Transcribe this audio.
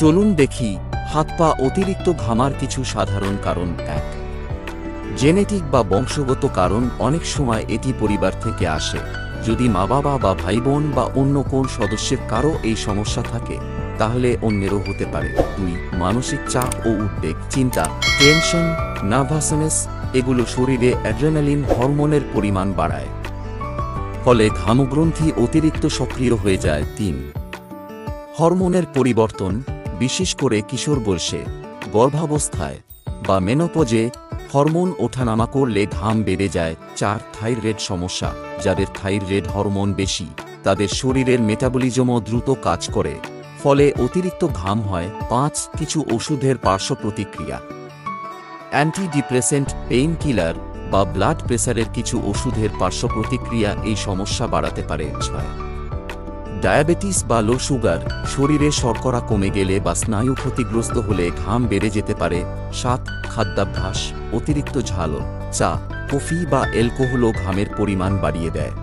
চলুন দেখি হাত পা অতিরিক্ত ঘামার কিছু সাধারণ কারণ। 1. জেনেটিক বা বংশগত কারণ। অনেক সময় এটি পরিবার থেকে আসে। যদি মা বাবা বা ভাই বোন বা অন্য কোন সদস্যের কারো এই সমস্যা থাকে তাহলে অন্যেরও হতে পারে। 2. মানসিক চাপ ও উদ্বেগ। চিন্তা, টেনশন, নার্ভাসনেস এগুলো শরীরে অ্যাড্রেনালিন হরমোনের পরিমাণ বাড়ায়, ফলে ঘামগ্রন্থি অতিরিক্ত সক্রিয় হয়ে যায়। 3. হরমোনের পরিবর্তন, বিশেষ করে কিশোর বয়সে, গর্ভাবস্থায় বা মেনোপজে হরমোন ওঠানামা করলে ঘাম বেড়ে যায়। 4. থাইরয়েড সমস্যা। যাদের থাইরয়েড হরমোন বেশি তাদের শরীরের মেটাবলিজমও দ্রুত কাজ করে, ফলে অতিরিক্ত ঘাম হয়। 5. কিছু ওষুধের পার্শ্ব প্রতিক্রিয়া। অ্যান্টিডিপ্রেসেন্ট, পেইন কিলার বা ব্লাড প্রেসারের কিছু ওষুধের পার্শ্ব প্রতিক্রিয়া এই সমস্যা বাড়াতে পারে। 6. ডায়াবেটিস বা লো সুগার। শরীরে শর্করা কমে গেলে বা স্নায়ু ক্ষতিগ্রস্ত হলে ঘাম বেড়ে যেতে পারে। 7. খাদ্যাভ্যাস। অতিরিক্ত ঝাল, চা, কফি বা অ্যালকোহলও ঘামের পরিমাণ বাড়িয়ে দেয়।